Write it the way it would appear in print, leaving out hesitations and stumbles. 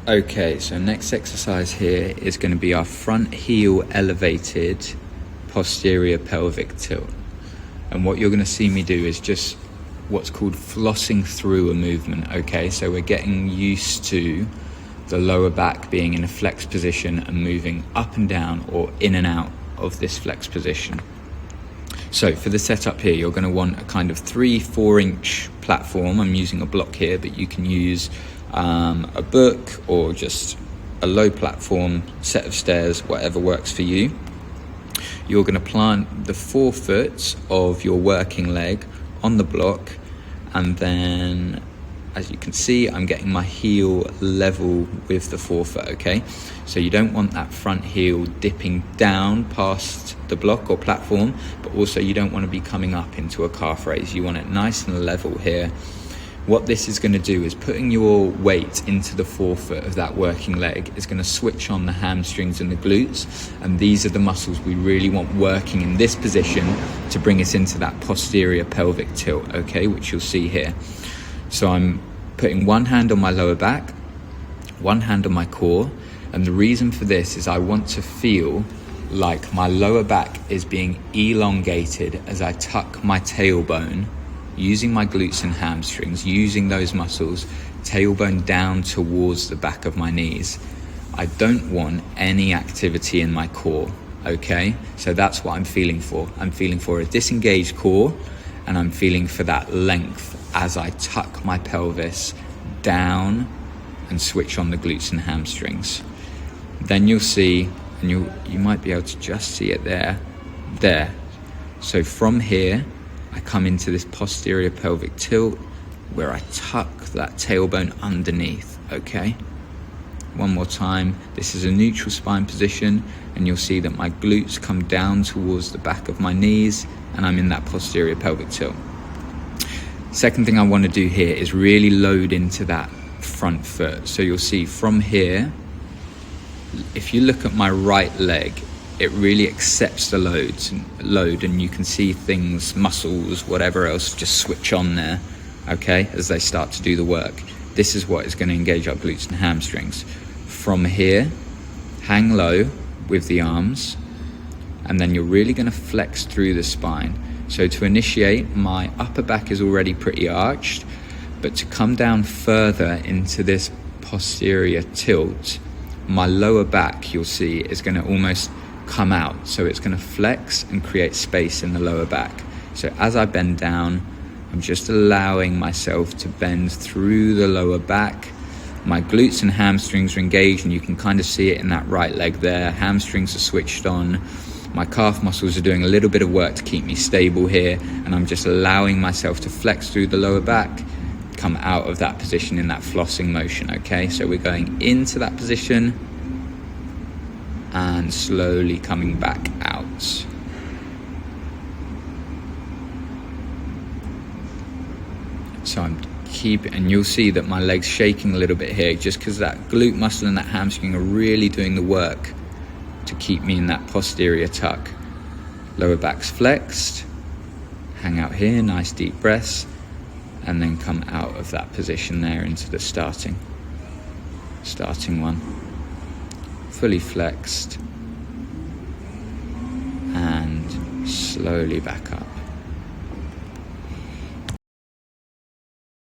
Okay, so next exercise here is going to be our front heel elevated posterior pelvic tilt. And what you're going to see me do is just what's called flossing through a movement, okay? So we're getting used to the lower back being in a flex position and moving up and down or in and out of this flex position. So for the setup here, you're going to want a kind of 3-4 inch platform. I'm using a block here, but you can use a book or just a low platform, set of stairs, whatever works for you. You're going to plant the forefoot of your working leg on the block, and then as you can see, I'm getting my heel level with the forefoot, okay? So you don't want that front heel dipping down past the block or platform, but also you don't want to be coming up into a calf raise. You want it nice and level here. What this is going to do is putting your weight into the forefoot of that working leg is going to switch on the hamstrings and the glutes, and these are the muscles we really want working in this position to bring us into that posterior pelvic tilt, okay, which you'll see here. So I'm putting one hand on my lower back, one hand on my core, and the reason for this is I want to feel like my lower back is being elongated as I tuck my tailbone, using my glutes and hamstrings, using those muscles, tailbone down towards the back of my knees. I don't want any activity in my core, okay? So that's what I'm feeling for. I'm feeling for a disengaged core, and I'm feeling for that length as I tuck my pelvis down and switch on the glutes and hamstrings. Then you'll see, and you might be able to just see it there. So from here, I come into this posterior pelvic tilt where I tuck that tailbone underneath, okay? One more time. This is a neutral spine position, and you'll see that my glutes come down towards the back of my knees, and I'm in that posterior pelvic tilt. Second thing I want to do here is really load into that front foot. So you'll see from here, if you look at my right leg, it really accepts the load, and you can see things, muscles, whatever else, just switch on there, okay, as they start to do the work. This is what is going to engage our glutes and hamstrings. From here, hang low with the arms, and then you're really going to flex through the spine. So to initiate, my upper back is already pretty arched, but to come down further into this posterior tilt, my lower back, you'll see, is going to almost come out. So it's going to flex and create space in the lower back. So as I bend down, I'm just allowing myself to bend through the lower back. My glutes and hamstrings are engaged, and you can kind of see it in that right leg there. Hamstrings are switched on. My calf muscles are doing a little bit of work to keep me stable here, and I'm just allowing myself to flex through the lower back, come out of that position in that flossing motion, okay? So we're going into that position and slowly coming back out. So I'm and you'll see that my leg's shaking a little bit here, just because that glute muscle and that hamstring are really doing the work to keep me in that posterior tuck. Lower back's flexed, hang out here, nice deep breaths, and then come out of that position there into the starting one. Fully flexed, and slowly back up.